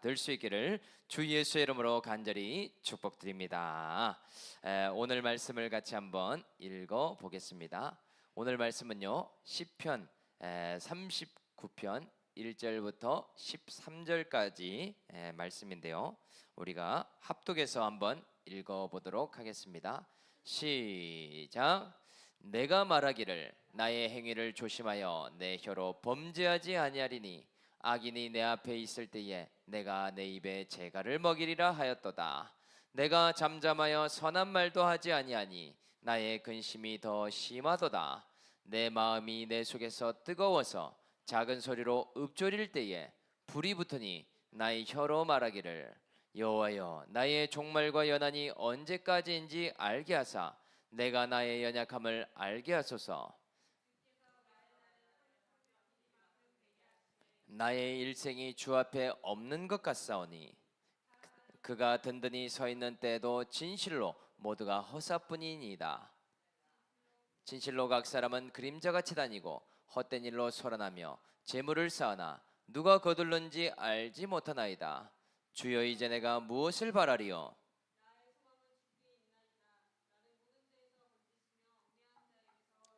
될 수 있기를 주 예수의 이름으로 간절히 축복드립니다. 오늘 말씀을 같이 한번 읽어 보겠습니다. 오늘 말씀은요, 시편 39편 1절부터 13절까지 말씀인데요. 우리가 합독해서 한번 읽어 보도록 하겠습니다. 시작. 내가 말하기를 나의 행위를 조심하여 내 혀로 범죄하지 아니하리니 악인이 내 앞에 있을 때에 내가 내 입에 재갈을 먹이리라 하였도다. 내가 잠잠하여 선한 말도 하지 아니하니 나의 근심이 더 심하도다. 내 마음이 내 속에서 뜨거워서 작은 소리로 읊조릴 때에 불이 붙으니 나의 혀로 말하기를 여호와여 나의 종말과 연한이 언제까지인지 알게 하사 내가 나의 연약함을 알게 하소서. 나의 일생이 주 앞에 없는 것 같사오니 그가 든든히 서 있는 때에도 진실로 모두가 허사뿐이니이다. 진실로 각 사람은 그림자같이 다니고 헛된 일로 소란하며 재물을 쌓으나 누가 거둘는지 알지 못하나이다. 주여 이제 내가 무엇을 바라리요?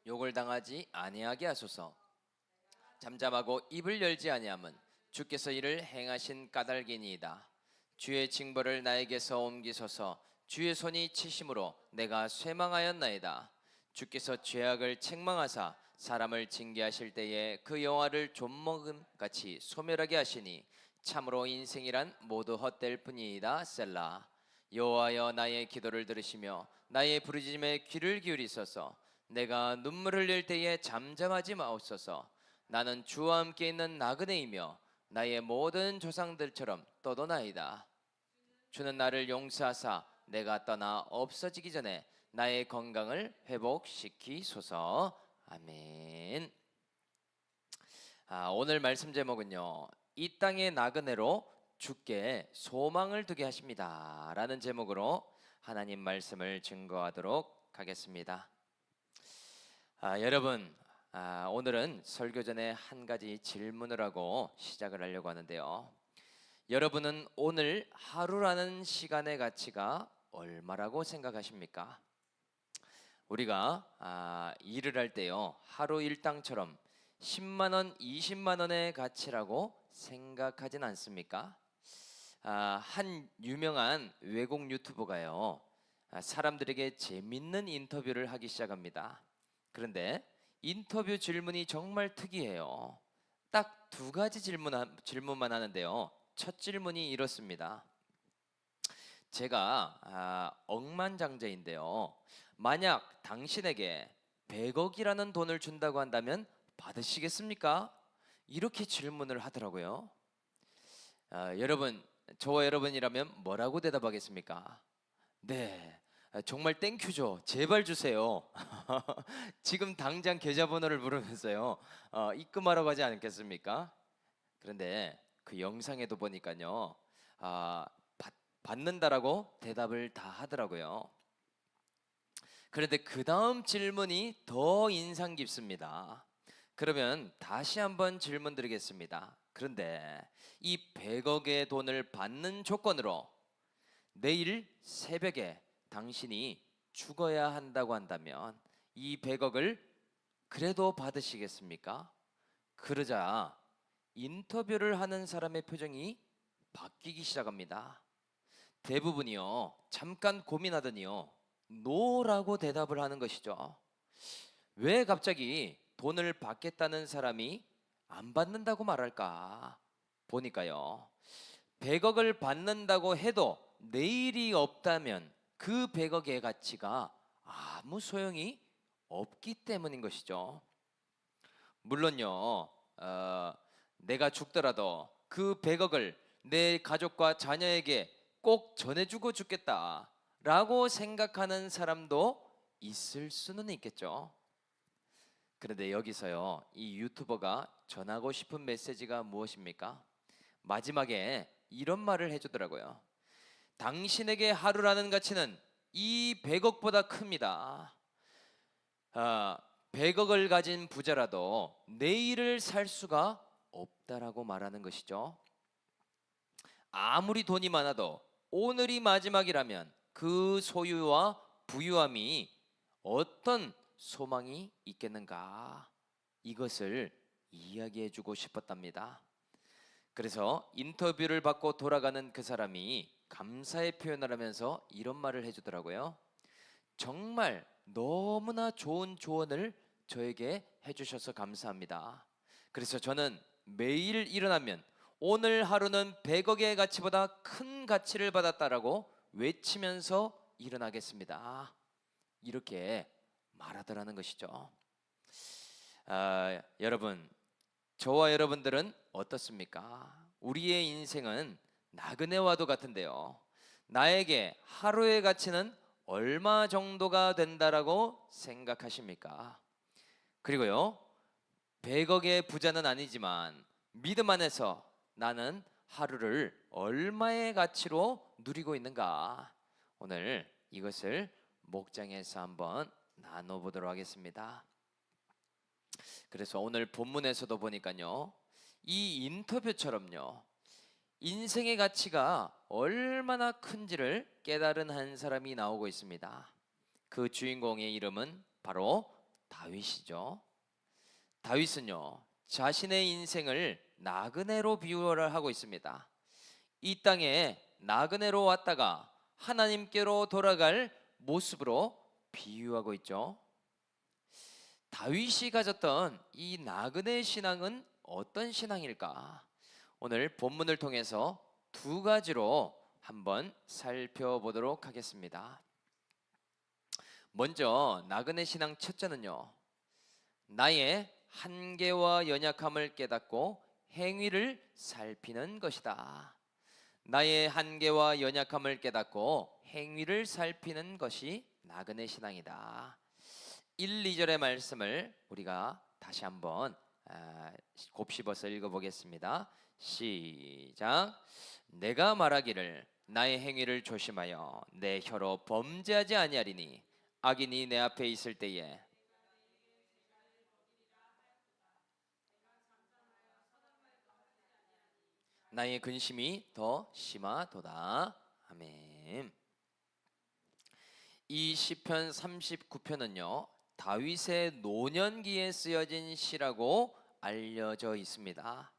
욕을 당하지 아니하게 하소서. 잠잠하고 입을 열지 아니함은 주께서 이를 행하신 까닭이니이다. 주의 징벌을 나에게서 옮기소서. 주의 손이 치심으로 내가 쇠망하였나이다. 주께서 죄악을 책망하사 사람을 징계하실 때에 그 영화를 좀먹음같이 소멸하게 하시니 참으로 인생이란 모두 헛될 뿐이이다. 셀라. 여호와여 나의 기도를 들으시며 나의 부르짖음에 귀를 기울이소서. 내가 눈물 흘릴 때에 잠잠하지 마옵소서. 나는 주와 함께 있는 나그네이며 나의 모든 조상들처럼 떠도나이다. 주는 나를 용서하사 내가 떠나 없어지기 전에 나의 건강을 회복시키소서. 아멘. 오늘 말씀 제목은요, 이 땅의 나그네로 주께 소망을 두게 하십니다 라는 제목으로 하나님 말씀을 증거하도록 하겠습니다. 여러분, 오늘은 설교 전에 한 가지 질문을 하고 시작을 하려고 하는데요. 여러분은 오늘 하루라는 시간의 가치가 얼마라고 생각하십니까? 우리가 일을 할 때요, 하루 일당처럼 10만 원, 20만 원의 가치라고 생각하진 않습니까? 한 유명한 외국 유튜버가요, 사람들에게 재밌는 인터뷰를 하기 시작합니다. 그런데 인터뷰 질문이 정말 특이해요. 딱 두 가지 질문만 하는데요. 첫 질문이 이렇습니다. 제가 억만장자인데요. 만약 당신에게 100억이라는 돈을 준다고 한다면 받으시겠습니까? 이렇게 질문을 하더라고요. 여러분, 저와 여러분이라면 뭐라고 대답하겠습니까? 네, 정말 땡큐죠. 제발 주세요. 지금 당장 계좌번호를 물으면서요, 입금하러 가지 않겠습니까? 그런데 그 영상에도 보니까요, 받는다라고 대답을 다 하더라고요. 그런데 그 다음 질문이 더 인상 깊습니다. 그러면 다시 한번 질문 드리겠습니다. 그런데 이 100억의 돈을 받는 조건으로 내일 새벽에 당신이 죽어야 한다고 한다면 이 100억을 그래도 받으시겠습니까? 그러자 인터뷰를 하는 사람의 표정이 바뀌기 시작합니다. 대부분이요, 잠깐 고민하더니요, 노라고 대답을 하는 것이죠. 왜 갑자기 돈을 받겠다는 사람이 안 받는다고 말할까? 보니까요, 100억을 받는다고 해도 내일이 없다면 그 100억의 가치가 아무 소용이 없기 때문인 것이죠. 물론요, 내가 죽더라도 그 100억을 내 가족과 자녀에게 꼭 전해주고 죽겠다라고 생각하는 사람도 있을 수는 있겠죠. 그런데 여기서요, 이 유튜버가 전하고 싶은 메시지가 무엇입니까? 마지막에 이런 말을 해주더라고요. 당신에게 하루라는 가치는 이 100억보다 큽니다. 100억을 가진 부자라도 내일을 살 수가 없다라고 말하는 것이죠. 아무리 돈이 많아도 오늘이 마지막이라면 그 소유와 부유함이 어떤 소망이 있겠는가? 이것을 이야기해 주고 싶었답니다. 그래서 인터뷰를 받고 돌아가는 그 사람이 감사의 표현을 하면서 이런 말을 해주더라고요. 정말 너무나 좋은 조언을 저에게 해주셔서 감사합니다. 그래서 저는 매일 일어나면 오늘 하루는 100억의 가치보다 큰 가치를 받았다라고 외치면서 일어나겠습니다. 이렇게 말하더라는 것이죠. 여러분, 저와 여러분들은 어떻습니까? 우리의 인생은 나그네와도 같은데요. 나에게 하루의 가치는 얼마 정도가 된다라고 생각하십니까? 그리고요, 100억의 부자는 아니지만 믿음 안에서 나는 하루를 얼마의 가치로 누리고 있는가? 오늘 이것을 목장에서 한번 나눠보도록 하겠습니다. 그래서 오늘 본문에서도 보니까요, 이 인터뷰처럼요, 인생의 가치가 얼마나 큰지를 깨달은 한 사람이 나오고 있습니다. 그 주인공의 이름은 바로 다윗이죠. 다윗은요, 자신의 인생을 나그네로 비유를 하고 있습니다. 이 땅에 나그네로 왔다가 하나님께로 돌아갈 모습으로 비유하고 있죠. 다윗이 가졌던 이 나그네 신앙은 어떤 신앙일까? 오늘 본문을 통해서 두 가지로 한번 살펴보도록 하겠습니다. 먼저 나그네 신앙 첫째는요, 나의 한계와 연약함을 깨닫고 행위를 살피는 것이다. 나의 한계와 연약함을 깨닫고 행위를 살피는 것이 나그네 신앙이다. 1, 2절의 말씀을 우리가 다시 한번 곱씹어서 읽어보겠습니다. 시작. 내가 말하기를 나의 행위를 조심하여 내 혀로 범죄하지 아니하리니 악인이 내 앞에 있을 때에 나의 근심이 더 심하도다. 아멘. 이 시편 39편은요, 다윗의 노년기에 쓰여진 시라고 알려져 있습니다.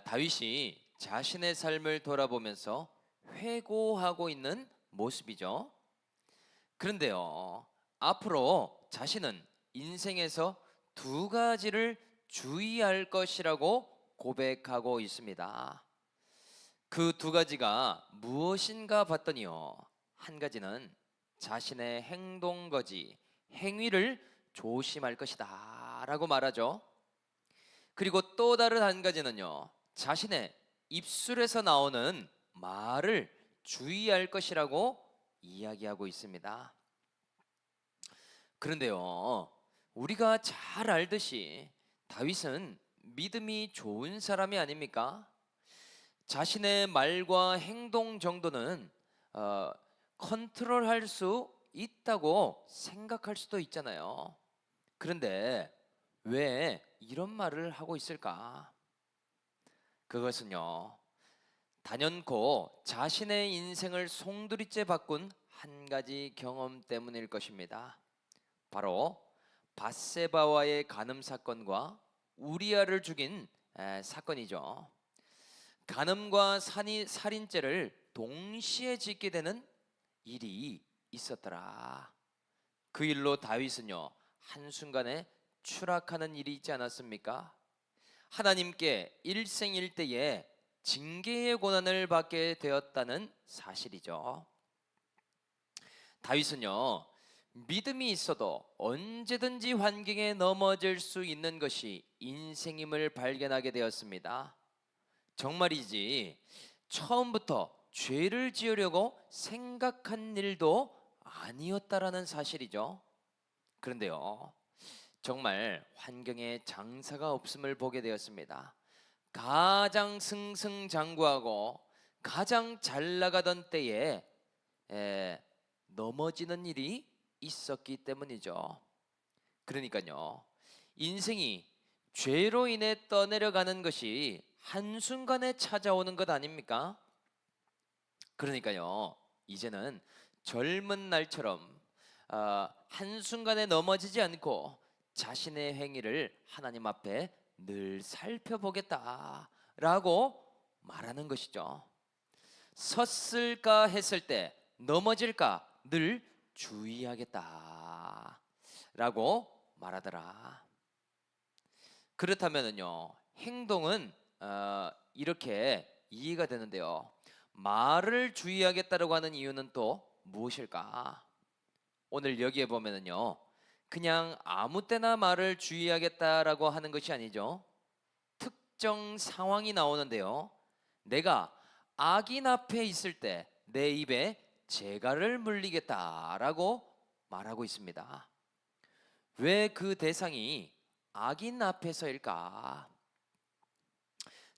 다윗이 자신의 삶을 돌아보면서 회고하고 있는 모습이죠. 그런데요, 앞으로 자신은 인생에서 두 가지를 주의할 것이라고 고백하고 있습니다. 그 두 가지가 무엇인가 봤더니요, 한 가지는 자신의 행동거지, 행위를 조심할 것이다 라고 말하죠. 그리고 또 다른 한 가지는요, 자신의 입술에서 나오는 말을 주의할 것이라고 이야기하고 있습니다. 그런데요, 우리가 잘 알듯이 다윗은 믿음이 좋은 사람이 아닙니까? 자신의 말과 행동 정도는 컨트롤할 수 있다고 생각할 수도 있잖아요. 그런데 왜 이런 말을 하고 있을까? 그것은요, 단연코 자신의 인생을 송두리째 바꾼 한 가지 경험 때문일 것입니다. 바로 밧세바와의 간음 사건과 우리아를 죽인 사건이죠. 간음과 살인죄를 동시에 짓게 되는 일이 있었더라. 그 일로 다윗은요, 한순간에 추락하는 일이 있지 않았습니까? 하나님께 일생일대의 징계의 고난을 받게 되었다는 사실이죠. 다윗은요, 믿음이 있어도 언제든지 환경에 넘어질 수 있는 것이 인생임을 발견하게 되었습니다. 정말이지 처음부터 죄를 지으려고 생각한 일도 아니었다라는 사실이죠. 그런데요, 정말 환경에 장사가 없음을 보게 되었습니다. 가장 승승장구하고 가장 잘 나가던 때에 넘어지는 일이 있었기 때문이죠. 그러니까요, 인생이 죄로 인해 떠내려가는 것이 한순간에 찾아오는 것 아닙니까? 그러니까요, 이제는 젊은 날처럼 한순간에 넘어지지 않고 자신의 행위를 하나님 앞에 늘 살펴보겠다라고 말하는 것이죠. 섰을까 했을 때 넘어질까 늘 주의하겠다라고 말하더라. 그렇다면은요, 행동은 이렇게 이해가 되는데요. 말을 주의하겠다라고 하는 이유는 또 무엇일까? 오늘 여기에 보면은요, 그냥 아무 때나 말을 주의하겠다라고 하는 것이 아니죠. 특정 상황이 나오는데요. 내가 악인 앞에 있을 때 내 입에 재갈을 물리겠다라고 말하고 있습니다. 왜 그 대상이 악인 앞에서일까?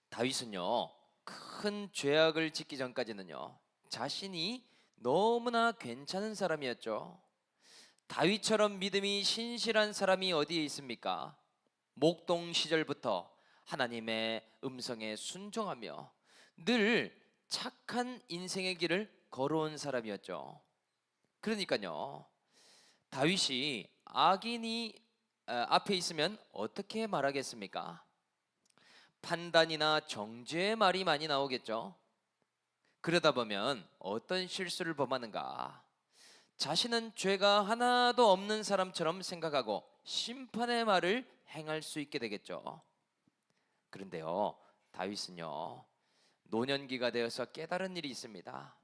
다윗은요, 큰 죄악을 짓기 전까지는요, 자신이 너무나 괜찮은 사람이었죠. 다윗처럼 믿음이 신실한 사람이 어디에 있습니까? 목동 시절부터 하나님의 음성에 순종하며 늘 착한 인생의 길을 걸어온 사람이었죠. 그러니까요, 다윗이 악인이 앞에 있으면 어떻게 말하겠습니까? 판단이나 정죄의 말이 많이 나오겠죠. 그러다 보면 어떤 실수를 범하는가? 자신은 죄가 하나도 없는 사람처럼 생각하고 심판의 말을 행할 수 있게 되겠죠. 그런데요, 다윗은요, 노년기가 되어서 깨달은 일이 있습니다.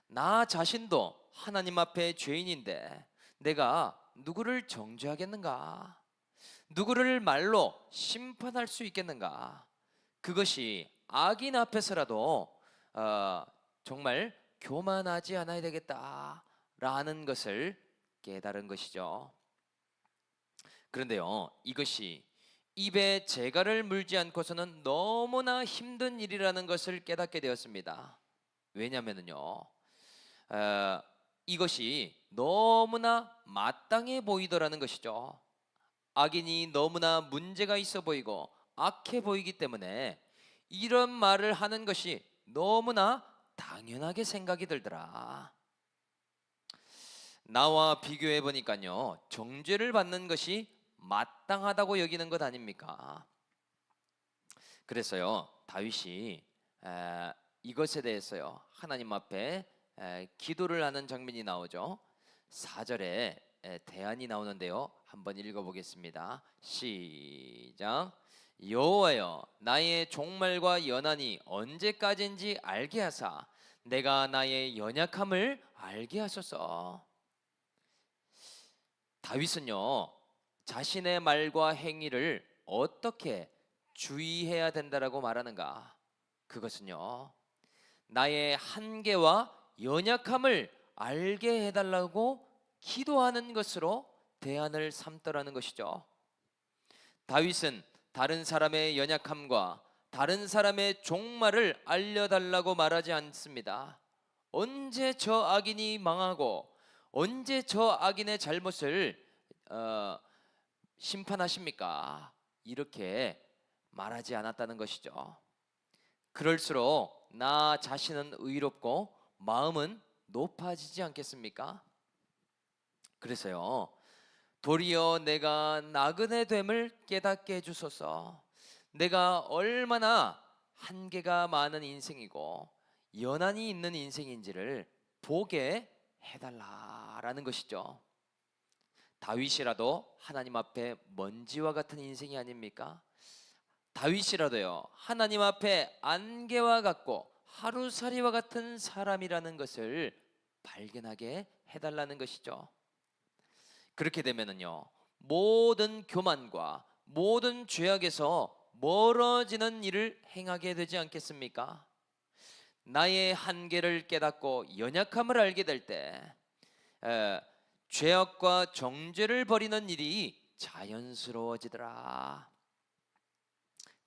나 자신도 하나님 앞에 죄인인데 내가 누구를 정죄하겠는가? 누구를 말로 심판할 수 있겠는가? 그것이 악인 앞에서라도 정말 교만하지 않아야 되겠다라는 것을 깨달은 것이죠. 그런데요, 이것이 입에 재갈을 물지 않고서는 너무나 힘든 일이라는 것을 깨닫게 되었습니다. 왜냐하면요, 이것이 너무나 마땅해 보이더라는 것이죠. 악인이 너무나 문제가 있어 보이고 악해 보이기 때문에 이런 말을 하는 것이 너무나 당연하게 생각이 들더라. 나와 비교해 보니까요, 정죄를 받는 것이 마땅하다고 여기는 것 아닙니까? 그래서요, 다윗이 이것에 대해서요, 하나님 앞에 기도를 하는 장면이 나오죠. 4절에 대안이 나오는데요, 한번 읽어보겠습니다. 시작. 여호와여, 나의 종말과 연한이 언제까지인지 알게 하사 내가 나의 연약함을 알게 하소서. 다윗은요, 자신의 말과 행위를 어떻게 주의해야 된다라고 말하는가? 그것은요, 나의 한계와 연약함을 알게 해달라고 기도하는 것으로 대안을 삼더라는 것이죠. 다윗은 다른 사람의 연약함과 다른 사람의 종말을 알려달라고 말하지 않습니다. 언제 저 악인이 망하고 언제 저 악인의 잘못을 심판하십니까? 이렇게 말하지 않았다는 것이죠. 그럴수록 나 자신은 의롭고 마음은 높아지지 않겠습니까? 그래서요, 도리어 내가 나그네 됨을 깨닫게 해주소서. 내가 얼마나 한계가 많은 인생이고 연한이 있는 인생인지를 보게 해달라라는 것이죠. 다윗이라도 하나님 앞에 먼지와 같은 인생이 아닙니까? 다윗이라도요, 하나님 앞에 안개와 같고 하루살이와 같은 사람이라는 것을 발견하게 해달라는 것이죠. 그렇게 되면은요, 모든 교만과 모든 죄악에서 멀어지는 일을 행하게 되지 않겠습니까? 나의 한계를 깨닫고 연약함을 알게 될 때 죄악과 정죄를 벌이는 일이 자연스러워지더라.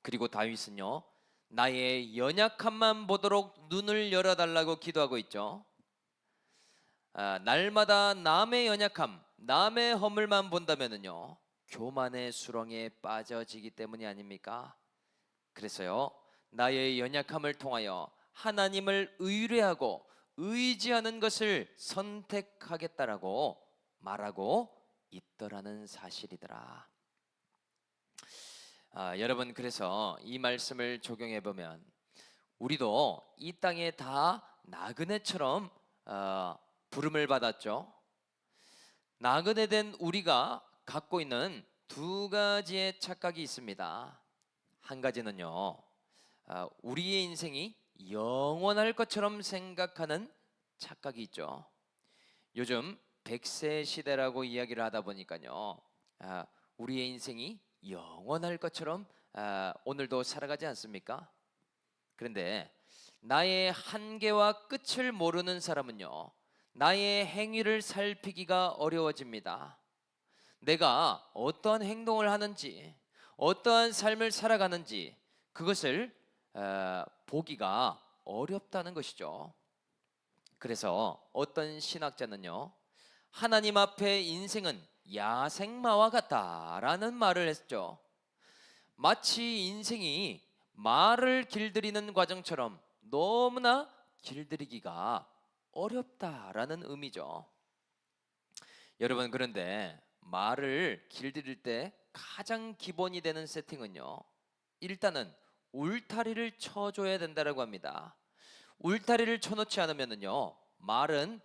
그리고 다윗은요, 나의 연약함만 보도록 눈을 열어달라고 기도하고 있죠. 날마다 남의 연약함, 남의 허물만 본다면은요, 교만의 수렁에 빠져지기 때문이 아닙니까? 그래서요, 나의 연약함을 통하여 하나님을 의뢰하고 의지하는 것을 선택하겠다라고 말하고 있더라는 사실이더라. 여러분, 그래서 이 말씀을 적용해 보면 우리도 이 땅에 다 나그네처럼 부름을 받았죠. 나그네 된 우리가 갖고 있는 두 가지의 착각이 있습니다. 한 가지는요, 우리의 인생이 영원할 것처럼 생각하는 착각이 있죠. 요즘 100세 시대라고 이야기를 하다 보니까요, 우리의 인생이 영원할 것처럼 오늘도 살아가지 않습니까? 그런데 나의 한계와 끝을 모르는 사람은요, 나의 행위를 살피기가 어려워집니다. 내가 어떠한 행동을 하는지, 어떠한 삶을 살아가는지 그것을 보기가 어렵다는 것이죠. 그래서 어떤 신학자는요, 하나님 앞에 인생은 야생마와 같다라는 말을 했죠. 마치 인생이 말을 길들이는 과정처럼 너무나 길들이기가 어렵다라는 의미죠. 여러분, 그런데 말을 길들일 때 가장 기본이 되는 세팅은요, 일단은 울타리를 쳐줘야 된다라고 합니다. 울타리를 쳐놓지 않으면요, 말은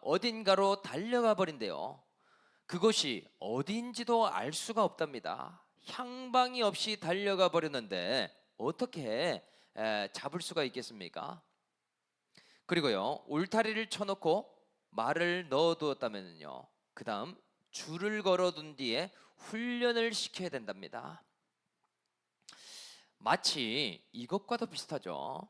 어딘가로 달려가 버린대요. 그것이 어디인지도 알 수가 없답니다. 향방이 없이 달려가 버렸는데 어떻게 잡을 수가 있겠습니까? 그리고요, 울타리를 쳐놓고 말을 넣어두었다면요, 그 다음 줄을 걸어둔 뒤에 훈련을 시켜야 된답니다. 마치 이것과도 비슷하죠.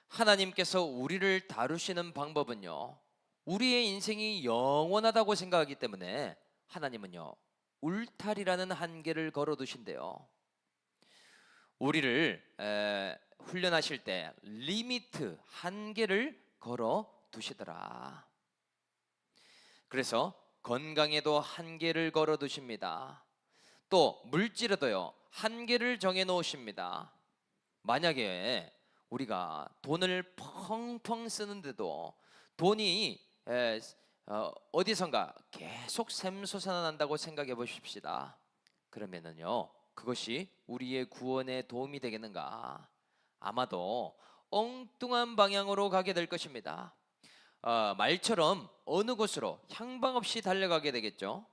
하나님께서 우리를 다루시는 방법은요, 우리의 인생이 영원하다고 생각하기 때문에 하나님은요, 울타리라는 한계를 걸어두신대요. 우리를 훈련하실 때 리미트, 한계를 걸어두시더라. 그래서 건강에도 한계를 걸어두십니다. 또 물질에도요, 한계를 정해놓으십니다. 만약에 우리가 돈을 펑펑 쓰는데도 돈이 어디선가 계속 샘솟아난다고 생각해 보십시다. 그러면은요, 그것이 우리의 구원에 도움이 되겠는가? 아마도 엉뚱한 방향으로 가게 될 것입니다. 말처럼 어느 곳으로 향방 없이 달려가게 되겠죠.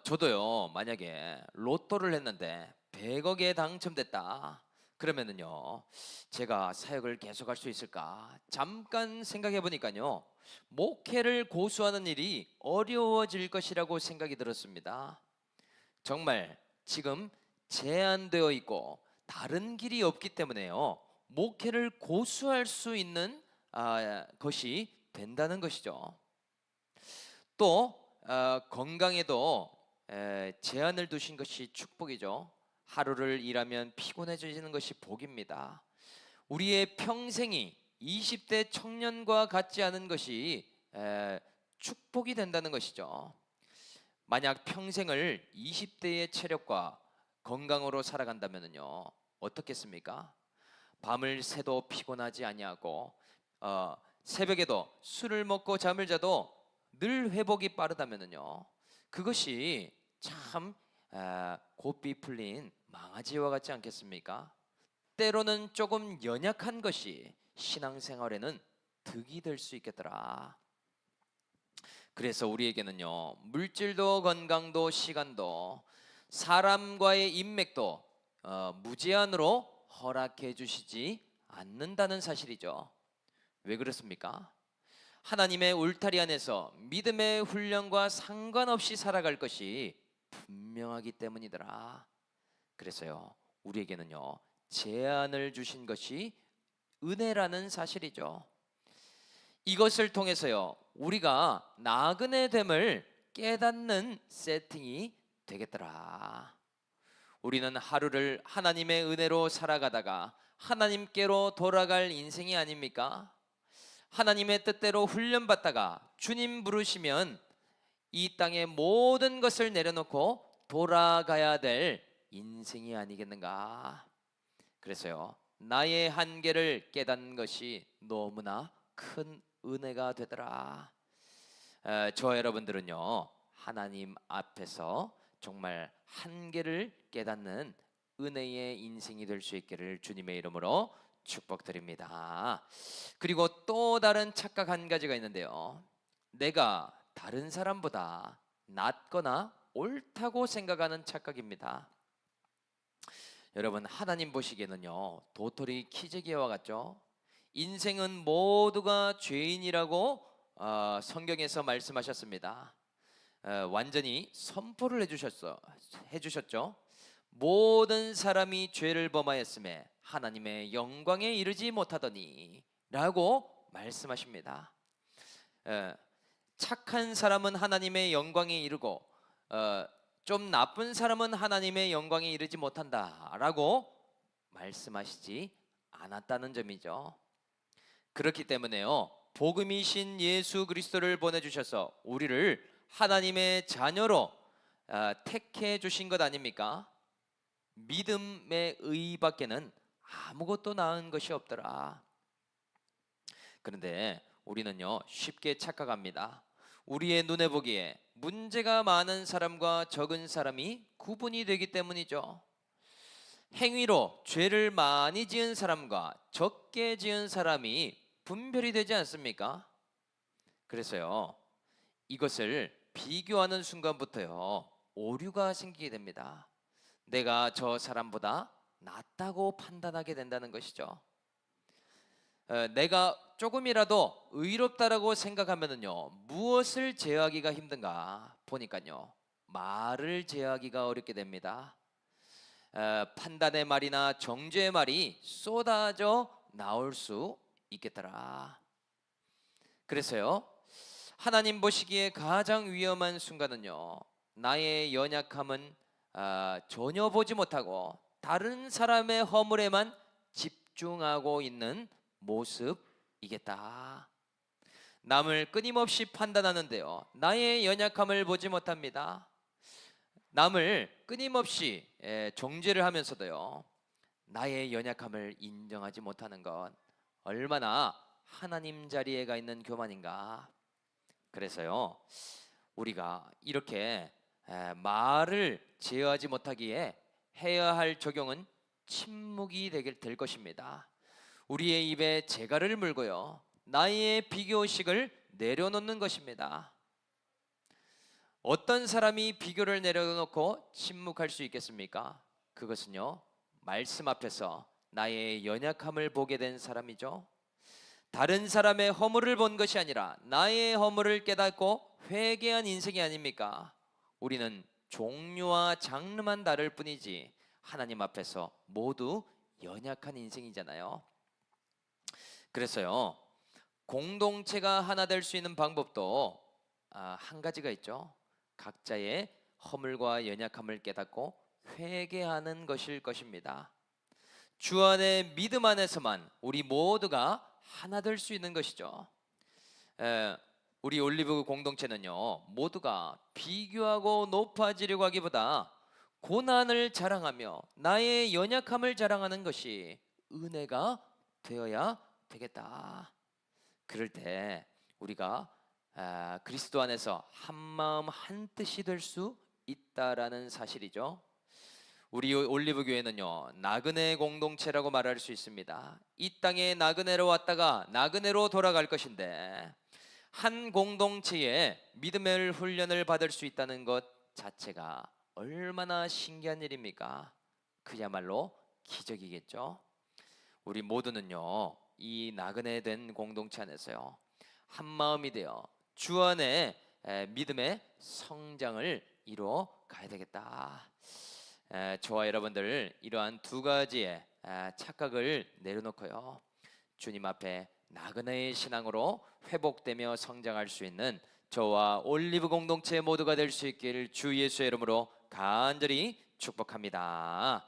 저도요, 만약에 로또를 했는데 100억에 당첨됐다 그러면은요, 제가 사역을 계속할 수 있을까 잠깐 생각해 보니까요, 목회를 고수하는 일이 어려워질 것이라고 생각이 들었습니다. 정말 지금 제한되어 있고 다른 길이 없기 때문에요, 목회를 고수할 수 있는 것이 된다는 것이죠. 또 건강에도 제한을 두신 것이 축복이죠. 하루를 일하면 피곤해지는 것이 복입니다. 우리의 평생이 20대 청년과 같지 않은 것이 축복이 된다는 것이죠. 만약 평생을 20대의 체력과 건강으로 살아간다면요, 어떻겠습니까? 밤을 새도 피곤하지 아니하고 새벽에도 술을 먹고 잠을 자도 늘 회복이 빠르다면요, 그것이 참 고삐 풀린 망아지와 같지 않겠습니까? 때로는 조금 연약한 것이 신앙생활에는 득이 될 수 있겠더라. 그래서 우리에게는요, 물질도 건강도 시간도 사람과의 인맥도 무제한으로 허락해 주시지 않는다는 사실이죠. 왜 그렇습니까? 하나님의 울타리 안에서 믿음의 훈련과 상관없이 살아갈 것이 분명하기 때문이더라. 그래서요, 우리에게는요, 제한을 주신 것이 은혜라는 사실이죠. 이것을 통해서요, 우리가 나그네됨을 깨닫는 세팅이 되겠더라. 우리는 하루를 하나님의 은혜로 살아가다가 하나님께로 돌아갈 인생이 아닙니까? 하나님의 뜻대로 훈련받다가 주님 부르시면 이 땅의 모든 것을 내려놓고 돌아가야 될 인생이 아니겠는가? 그래서요, 나의 한계를 깨닫는 것이 너무나 큰 은혜가 되더라. 저 여러분들은요, 하나님 앞에서 정말 한계를 깨닫는 은혜의 인생이 될 수 있기를 주님의 이름으로 축복드립니다. 그리고 또 다른 착각 한 가지가 있는데요, 내가 다른 사람보다 낫거나 옳다고 생각하는 착각입니다. 여러분, 하나님 보시기에는요, 도토리 키재기와 같죠? 인생은 모두가 죄인이라고 성경에서 말씀하셨습니다. 완전히 선포를 해주셨죠. 모든 사람이 죄를 범하였음에 하나님의 영광에 이르지 못하더니 라고 말씀하십니다. 착한 사람은 하나님의 영광에 이르고 좀 나쁜 사람은 하나님의 영광에 이르지 못한다라고 말씀하시지 않았다는 점이죠. 그렇기 때문에요, 복음이신 예수 그리스도를 보내주셔서 우리를 하나님의 자녀로 택해 주신 것 아닙니까? 믿음의 의밖에는 아무것도 나은 것이 없더라. 그런데 우리는요, 쉽게 착각합니다. 우리의 눈에 보기에 문제가 많은 사람과 적은 사람이 구분이 되기 때문이죠. 행위로 죄를 많이 지은 사람과 적게 지은 사람이 분별이 되지 않습니까? 그래서요, 이것을 비교하는 순간부터요, 오류가 생기게 됩니다. 내가 저 사람보다 낫다고 판단하게 된다는 것이죠. 내가 조금이라도 의롭다라고 생각하면은요, 무엇을 제어하기가 힘든가 보니까요, 말을 제어하기가 어렵게 됩니다. 판단의 말이나 정죄의 말이 쏟아져 나올 수 있겠더라. 그래서요, 하나님 보시기에 가장 위험한 순간은요, 나의 연약함은 전혀 보지 못하고 다른 사람의 허물에만 집중하고 있는 모습이겠다. 남을 끊임없이 판단하는데요, 나의 연약함을 보지 못합니다. 남을 끊임없이 정죄를 하면서도요, 나의 연약함을 인정하지 못하는 건 얼마나 하나님 자리에 가 있는 교만인가. 그래서요, 우리가 이렇게 말을 제어하지 못하기에 해야 할 적용은 침묵이 될 것입니다. 우리의 입에 재갈을 물고요, 나의 비교의식을 내려놓는 것입니다. 어떤 사람이 비교를 내려놓고 침묵할 수 있겠습니까? 그것은요, 말씀 앞에서 나의 연약함을 보게 된 사람이죠. 다른 사람의 허물을 본 것이 아니라 나의 허물을 깨닫고 회개한 인생이 아닙니까? 우리는 종류와 장르만 다를 뿐이지 하나님 앞에서 모두 연약한 인생이잖아요. 그래서요, 공동체가 하나 될 수 있는 방법도 한 가지가 있죠. 각자의 허물과 연약함을 깨닫고 회개하는 것일 것입니다. 주 안의 믿음 안에서만 우리 모두가 하나 될 수 있는 것이죠. 우리 올리브 공동체는요, 모두가 비교하고 높아지려고 하기보다 고난을 자랑하며 나의 연약함을 자랑하는 것이 은혜가 되어야 되겠다. 그럴 때 우리가 그리스도 안에서 한 마음 한 뜻이 될 수 있다라는 사실이죠. 우리 올리브 교회는요, 나그네 공동체라고 말할 수 있습니다. 이 땅에 나그네로 왔다가 나그네로 돌아갈 것인데, 한 공동체에 믿음의 훈련을 받을 수 있다는 것 자체가 얼마나 신기한 일입니까? 그야말로 기적이겠죠. 우리 모두는요, 이 나그네 된 공동체 안에서요, 한 마음이 되어 주 안에 믿음의 성장을 이루어 가야 되겠다. 저와 여러분들 이러한 두 가지의 착각을 내려놓고요, 주님 앞에 나그네의 신앙으로 회복되며 성장할 수 있는 저와 올리브 공동체 모두가 될 수 있기를 주 예수의 이름으로 간절히 축복합니다.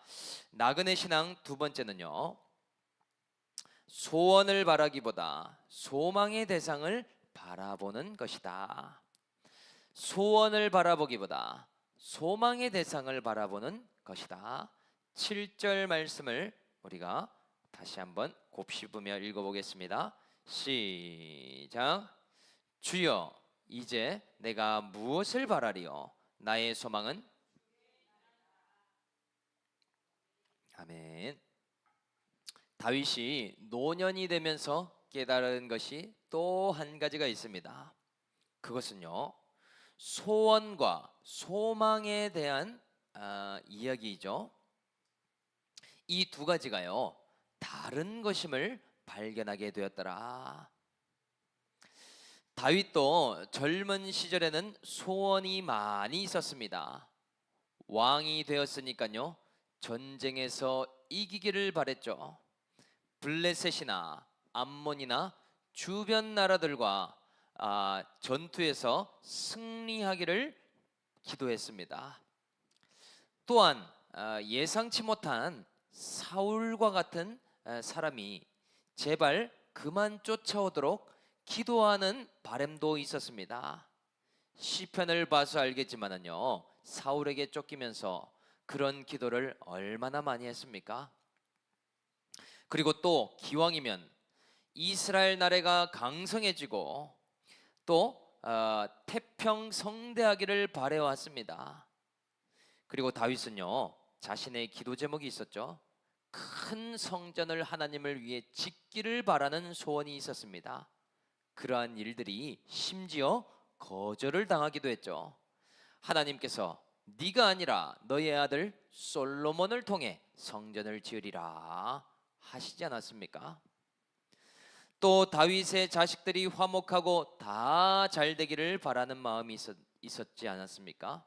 나그네 신앙 두 번째는요, 소원을 바라기보다 소망의 대상을 바라보는 것이다. 소원을 바라보기보다 소망의 대상을 바라보는 것이다. 7절 말씀을 우리가 다시 한번 곱씹으며 읽어보겠습니다. 시작. 주여, 이제 내가 무엇을 바라리요? 나의 소망은. 아멘. 다윗이 노년이 되면서 깨달은 것이 또 한 가지가 있습니다. 그것은요, 소원과 소망에 대한 이야기이죠. 이 두 가지가요, 다른 것임을 발견하게 되었더라. 다윗도 젊은 시절에는 소원이 많이 있었습니다. 왕이 되었으니까요, 전쟁에서 이기기를 바랬죠. 블레셋이나 암몬이나 주변 나라들과 전투에서 승리하기를 기도했습니다. 또한 예상치 못한 사울과 같은 사람이 제발 그만 쫓아오도록 기도하는 바람도 있었습니다. 시편을 봐서 알겠지만은요, 사울에게 쫓기면서 그런 기도를 얼마나 많이 했습니까? 그리고 또 기왕이면 이스라엘 나라가 강성해지고 또 태평성대하기를 바래왔습니다. 그리고 다윗은요, 자신의 기도 제목이 있었죠. 큰 성전을 하나님을 위해 짓기를 바라는 소원이 있었습니다. 그러한 일들이 심지어 거절을 당하기도 했죠. 하나님께서 네가 아니라 너의 아들 솔로몬을 통해 성전을 지으리라 하시지 않았습니까? 또 다윗의 자식들이 화목하고 다 잘되기를 바라는 마음이 있었지 않았습니까?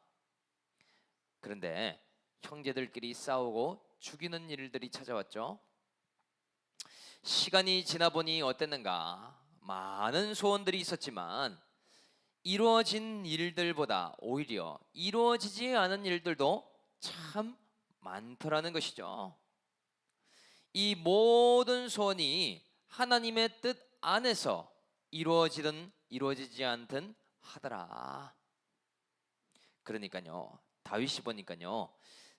그런데 형제들끼리 싸우고 죽이는 일들이 찾아왔죠. 시간이 지나 보니 어땠는가? 많은 소원들이 있었지만 이루어진 일들보다 오히려 이루어지지 않은 일들도 참 많더라는 것이죠. 이 모든 소원이 하나님의 뜻 안에서 이루어지든 이루어지지 않든 하더라. 그러니까요, 다윗이 보니까요,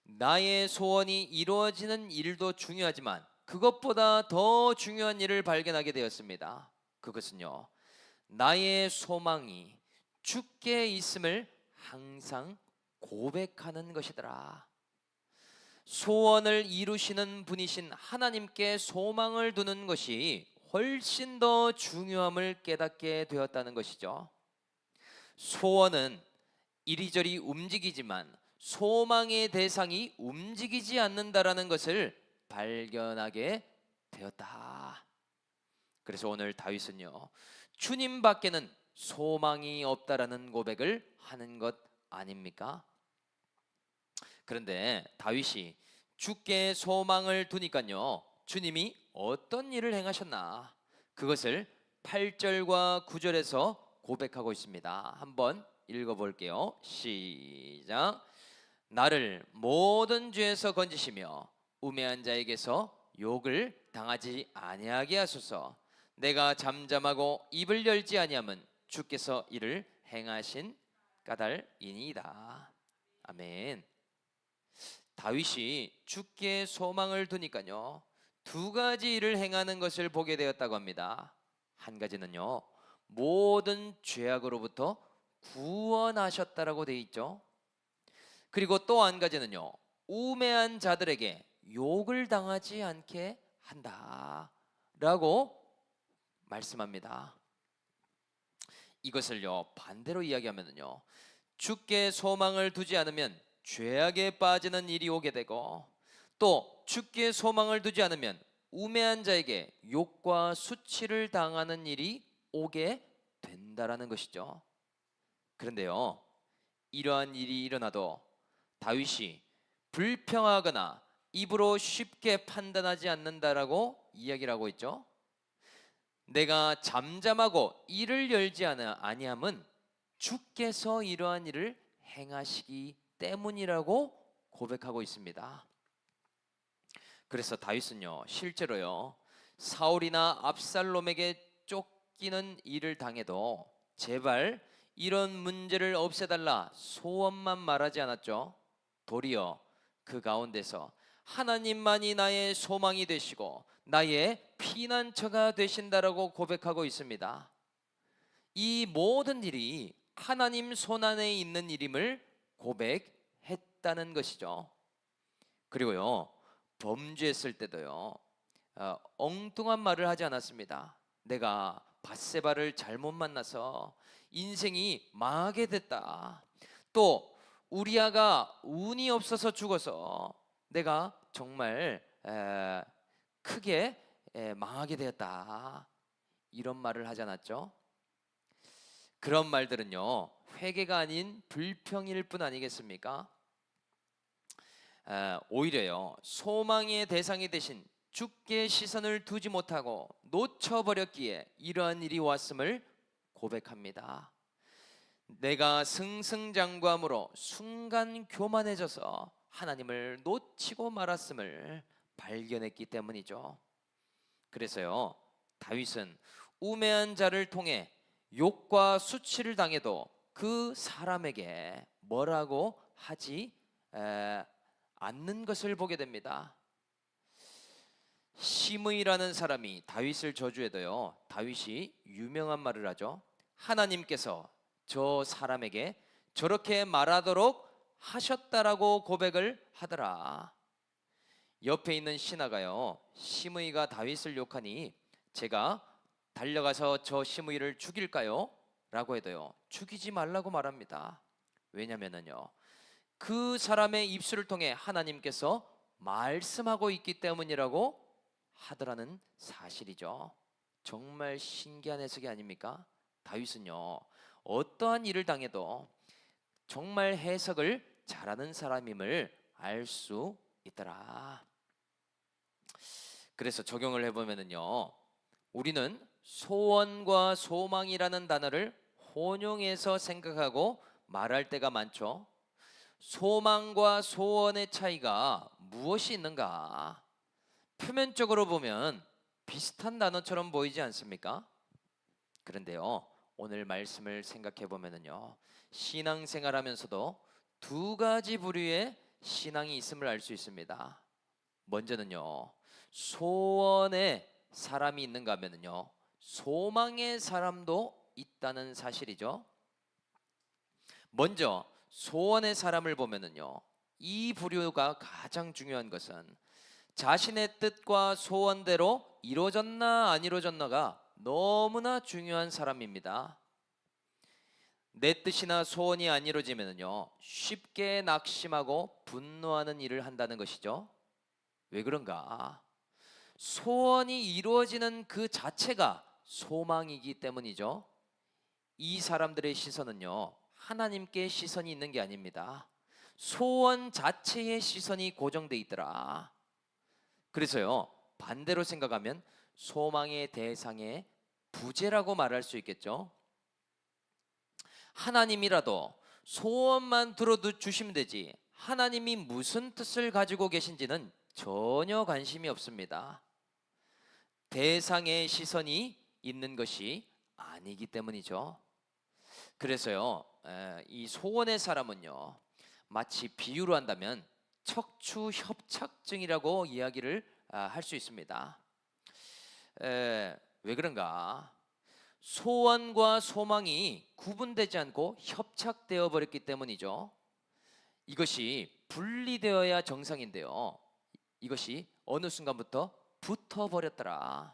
나의 소원이 이루어지는 일도 중요하지만 그것보다 더 중요한 일을 발견하게 되었습니다. 그것은요, 나의 소망이 주께 있음을 항상 고백하는 것이더라. 소원을 이루시는 분이신 하나님께 소망을 두는 것이 훨씬 더 중요함을 깨닫게 되었다는 것이죠. 소원은 이리저리 움직이지만 소망의 대상이 움직이지 않는다라는 것을 발견하게 되었다. 그래서 오늘 다윗은요, 주님밖에는 소망이 없다라는 고백을 하는 것 아닙니까? 그런데 다윗이 주께 소망을 두니까요, 주님이 어떤 일을 행하셨나? 그것을 8절과 9절에서 고백하고 있습니다. 한번 읽어볼게요. 시작. 나를 모든 죄에서 건지시며 우매한 자에게서 욕을 당하지 아니하게 하소서. 내가 잠잠하고 입을 열지 아니함은 주께서 이를 행하신 까닭이니이다. 아멘. 다윗이 주께 소망을 두니까요, 두 가지 일을 행하는 것을 보게 되었다고 합니다. 한 가지는요, 모든 죄악으로부터 구원하셨다라고 되어 있죠. 그리고 또 한 가지는요, 우매한 자들에게 욕을 당하지 않게 한다라고 말씀합니다. 이것을요, 반대로 이야기하면요, 주께 소망을 두지 않으면 죄악에 빠지는 일이 오게 되고, 또 주께 소망을 두지 않으면 우매한 자에게 욕과 수치를 당하는 일이 오게 된다라는 것이죠. 그런데요, 이러한 일이 일어나도 다윗이 불평하거나 입으로 쉽게 판단하지 않는다라고 이야기를 하고 있죠. 내가 잠잠하고 이를 열지 아니함은 주께서 이러한 일을 행하시기 때문이라고 고백하고 있습니다. 그래서 다윗은요, 실제로요, 사울이나 압살롬에게 쫓기는 일을 당해도 제발 이런 문제를 없애달라 소원만 말하지 않았죠. 도리어 그 가운데서 하나님만이 나의 소망이 되시고 나의 피난처가 되신다라고 고백하고 있습니다. 이 모든 일이 하나님 손안에 있는 일임을 고백했다는 것이죠. 그리고요, 범죄했을 때도요, 엉뚱한 말을 하지 않았습니다. 내가 밧세바를 잘못 만나서 인생이 망하게 됐다. 또 우리아가 운이 없어서 죽어서 내가 정말 크게 망하게 되었다. 이런 말을 하지 않았죠? 그런 말들은요, 회개가 아닌 불평일 뿐 아니겠습니까? 오히려요, 소망의 대상이 되신 주께 시선을 두지 못하고 놓쳐버렸기에 이러한 일이 왔음을 고백합니다. 내가 승승장구함으로 순간 교만해져서 하나님을 놓치고 말았음을 발견했기 때문이죠. 그래서요, 다윗은 우매한 자를 통해 욕과 수치를 당해도 그 사람에게 뭐라고 하지 않는 것을 보게 됩니다. 시므이라는 사람이 다윗을 저주해도요, 다윗이 유명한 말을 하죠. 하나님께서 저 사람에게 저렇게 말하도록 하셨다라고 고백을 하더라. 옆에 있는 신하가요, 시므이가 다윗을 욕하니 제가 달려가서 저 시므이를 죽일까요? 라고 해도요, 죽이지 말라고 말합니다. 왜냐면은요, 그 사람의 입술을 통해 하나님께서 말씀하고 있기 때문이라고 하더라는 사실이죠. 정말 신기한 해석이 아닙니까? 다윗은요, 어떠한 일을 당해도 정말 해석을 잘하는 사람임을 알 수 있더라. 그래서 적용을 해보면은요, 우리는 소원과 소망이라는 단어를 혼용해서 생각하고 말할 때가 많죠. 소망과 소원의 차이가 무엇이 있는가? 표면적으로 보면 비슷한 단어처럼 보이지 않습니까? 그런데요, 오늘 말씀을 생각해 보면은요, 신앙생활하면서도 두 가지 부류의 신앙이 있음을 알 수 있습니다. 먼저는요, 소원의 사람이 있는가 하면은요, 소망의 사람도 있다는 사실이죠. 먼저 소원의 사람을 보면은요, 이 부류가 가장 중요한 것은 자신의 뜻과 소원대로 이루어졌나 안 이루어졌나가 너무나 중요한 사람입니다. 내 뜻이나 소원이 안 이루어지면요, 쉽게 낙심하고 분노하는 일을 한다는 것이죠. 왜 그런가? 소원이 이루어지는 그 자체가 소망이기 때문이죠. 이 사람들의 시선은요, 하나님께 시선이 있는 게 아닙니다. 소원 자체의 시선이 고정돼 있더라. 그래서요, 반대로 생각하면 소망의 대상의 부재라고 말할 수 있겠죠. 하나님이라도 소원만 들어도 주시면 되지, 하나님이 무슨 뜻을 가지고 계신지는 전혀 관심이 없습니다. 대상의 시선이 있는 것이 아니기 때문이죠. 그래서요, 이 소원의 사람은요, 마치 비유로 한다면 척추 협착증이라고 이야기를 할 수 있습니다. 왜 그런가? 소원과 소망이 구분되지 않고 협착되어 버렸기 때문이죠. 이것이 분리되어야 정상인데요, 이것이 어느 순간부터 붙어버렸더라.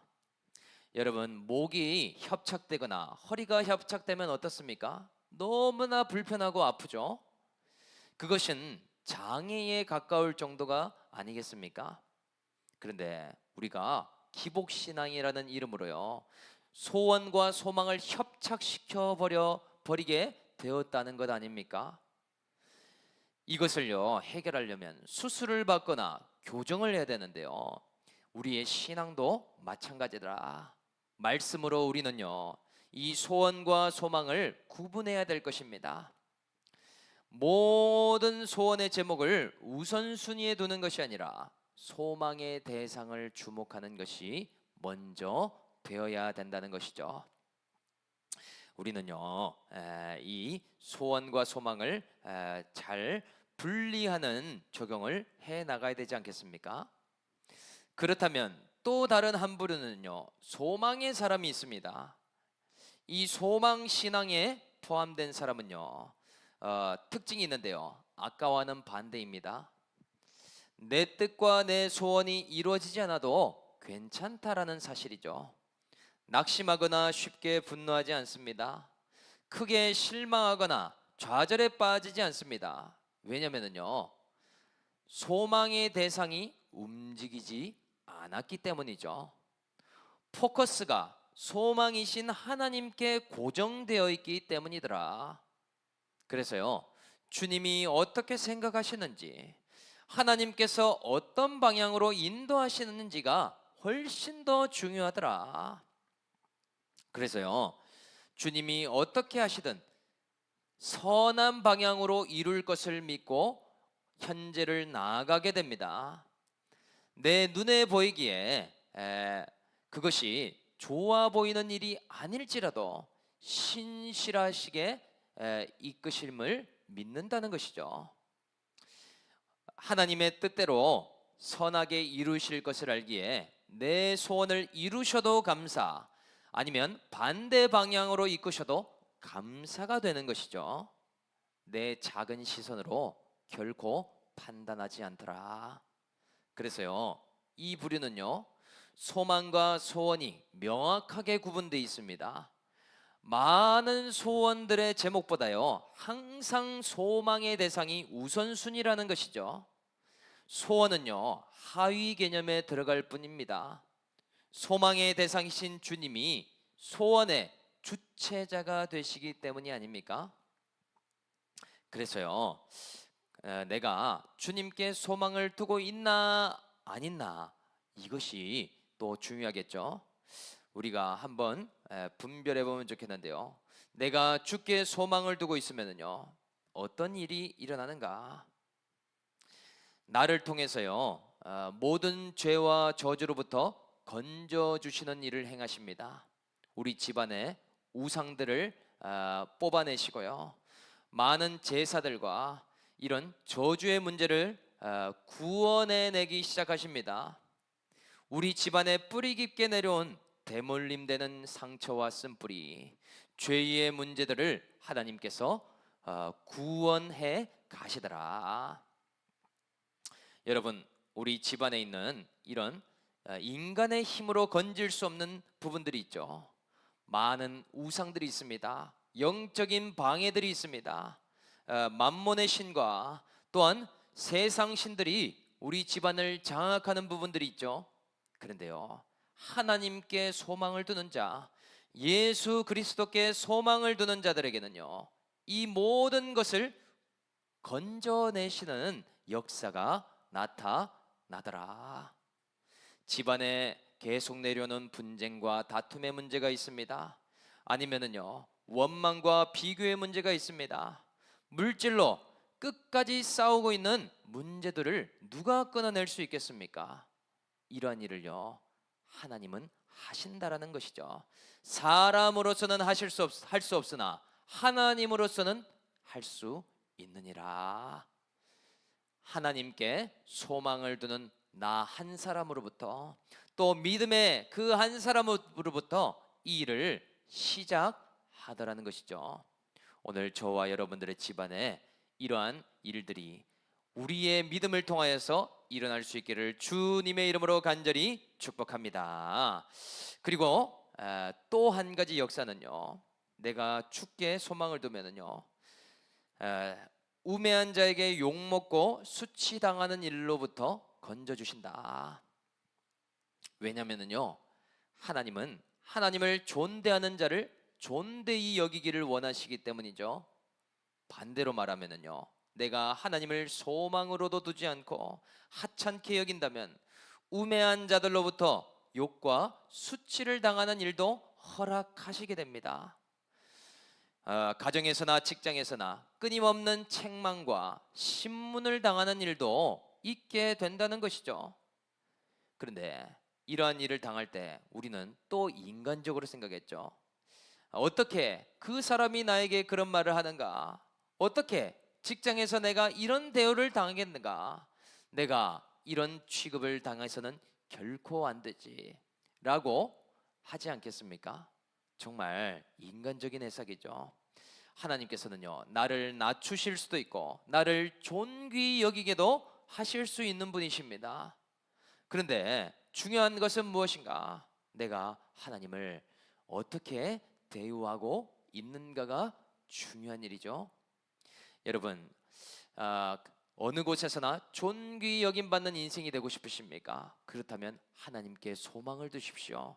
여러분, 목이 협착되거나 허리가 협착되면 어떻습니까? 너무나 불편하고 아프죠. 그것은 장애에 가까울 정도가 아니겠습니까? 그런데 우리가 기복신앙이라는 이름으로요, 소원과 소망을 협착시켜 버리게 되었다는 것 아닙니까? 이것을요, 해결하려면 수술을 받거나 교정을 해야 되는데요, 우리의 신앙도 마찬가지더라. 말씀으로 우리는요, 이 소원과 소망을 구분해야 될 것입니다. 모든 소원의 제목을 우선순위에 두는 것이 아니라 소망의 대상을 주목하는 것이 먼저 되어야 된다는 것이죠. 우리는요, 이 소원과 소망을 잘 분리하는 적용을 해 나가야 되지 않겠습니까? 그렇다면 또 다른 한 부류는요, 소망의 사람이 있습니다. 이 소망 신앙에 포함된 사람은요, 특징이 있는데요, 아까와는 반대입니다. 내 뜻과 내 소원이 이루어지지 않아도 괜찮다라는 사실이죠. 낙심하거나 쉽게 분노하지 않습니다. 크게 실망하거나 좌절에 빠지지 않습니다. 왜냐면은요, 소망의 대상이 움직이지 않았기 때문이죠. 포커스가 소망이신 하나님께 고정되어 있기 때문이더라. 그래서요, 주님이 어떻게 생각하시는지, 하나님께서 어떤 방향으로 인도하시는지가 훨씬 더 중요하더라. 그래서요, 주님이 어떻게 하시든 선한 방향으로 이룰 것을 믿고 현재를 나아가게 됩니다. 내 눈에 보이기에 그것이 좋아 보이는 일이 아닐지라도 신실하시게 이끄심을 믿는다는 것이죠. 하나님의 뜻대로 선하게 이루실 것을 알기에 내 소원을 이루셔도 감사, 아니면 반대 방향으로 이끄셔도 감사가 되는 것이죠. 내 작은 시선으로 결코 판단하지 않더라. 그래서요, 이 부류는요, 소망과 소원이 명확하게 구분되어 있습니다. 많은 소원들의 제목보다요, 항상 소망의 대상이 우선순위라는 것이죠. 소원은요, 하위 개념에 들어갈 뿐입니다. 소망의 대상이신 주님이 소원의 주체자가 되시기 때문이 아닙니까? 그래서요, 내가 주님께 소망을 두고 있나 안 있나, 이것이 또 중요하겠죠. 우리가 한번 분별해 보면 좋겠는데요, 내가 주께 소망을 두고 있으면요, 어떤 일이 일어나는가? 나를 통해서요, 모든 죄와 저주로부터 건져 주시는 일을 행하십니다. 우리 집안의 우상들을 뽑아내시고요, 많은 제사들과 이런 저주의 문제를 구원해내기 시작하십니다. 우리 집안에 뿌리 깊게 내려온 대물림되는 상처와 쓴뿌리, 죄의 문제들을 하나님께서 구원해 가시더라. 여러분, 우리 집안에 있는 이런 인간의 힘으로 건질 수 없는 부분들이 있죠. 많은 우상들이 있습니다. 영적인 방해들이 있습니다. 만몬의 신과 또한 세상 신들이 우리 집안을 장악하는 부분들이 있죠. 그런데요, 하나님께 소망을 두는 자, 예수 그리스도께 소망을 두는 자들에게는요, 이 모든 것을 건져내시는 역사가 나타나더라. 집안에 계속 내려오는 분쟁과 다툼의 문제가 있습니다. 아니면은요, 원망과 비교의 문제가 있습니다. 물질로 끝까지 싸우고 있는 문제들을 누가 끊어낼 수 있겠습니까? 이러한 일을요, 하나님은 하신다라는 것이죠. 사람으로서는 할 수 없으나 하나님으로서는 할 수 있느니라. 하나님께 소망을 두는 나 한 사람으로부터, 또 믿음의 그 한 사람으로부터 이 일을 시작하더라는 것이죠. 오늘 저와 여러분들의 집안에 이러한 일들이 우리의 믿음을 통하여서 일어날 수 있기를 주님의 이름으로 간절히 축복합니다. 그리고 또 한 가지 역사는요, 내가 주께 소망을 두면은요, 우매한 자에게 욕먹고 수치당하는 일로부터 건져주신다. 왜냐면은요, 하나님은 하나님을 존대하는 자를 존대히 여기기를 원하시기 때문이죠. 반대로 말하면은요, 내가 하나님을 소망으로도 두지 않고 하찮게 여긴다면 우매한 자들로부터 욕과 수치를 당하는 일도 허락하시게 됩니다. 가정에서나 직장에서나 끊임없는 책망과 신문을 당하는 일도 있게 된다는 것이죠. 그런데 이러한 일을 당할 때 우리는 또 인간적으로 생각했죠. 어떻게 그 사람이 나에게 그런 말을 하는가? 어떻게 직장에서 내가 이런 대우를 당하겠는가? 내가 이런 취급을 당해서는 결코 안 되지 라고 하지 않겠습니까? 정말 인간적인 해석이죠. 하나님께서는요, 나를 낮추실 수도 있고 나를 존귀 여기게도 하실 수 있는 분이십니다. 그런데 중요한 것은 무엇인가? 내가 하나님을 어떻게 대우하고 있는가가 중요한 일이죠. 여러분, 어느 곳에서나 존귀 여김 받는 인생이 되고 싶으십니까? 그렇다면 하나님께 소망을 두십시오.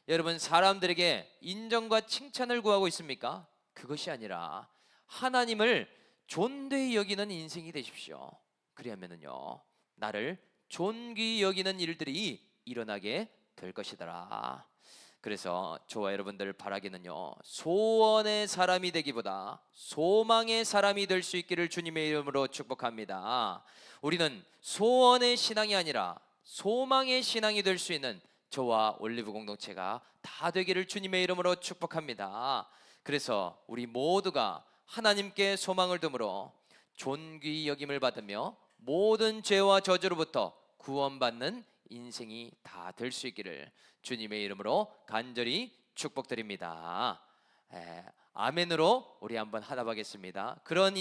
여러분, 사람들에게 인정과 칭찬을 구하고 있습니까? 그것이 아니라 하나님을 존귀히 여기는 인생이 되십시오. 그리하면은요, 나를 존귀히 여기는 일들이 일어나게 될 것이더라. 그래서 저와 여러분들 바라기는요, 소원의 사람이 되기보다 소망의 사람이 될 수 있기를 주님의 이름으로 축복합니다. 우리는 소원의 신앙이 아니라 소망의 신앙이 될 수 있는 저와 올리브 공동체가 다 되기를 주님의 이름으로 축복합니다. 그래서 우리 모두가 하나님께 소망을 둠으로 존귀 여김을 받으며 모든 죄와 저주로부터 구원받는 인생이 다 될 수 있기를 주님의 이름으로 간절히 축복드립니다. 아멘으로 우리 한번 하나 보겠습니다. 그런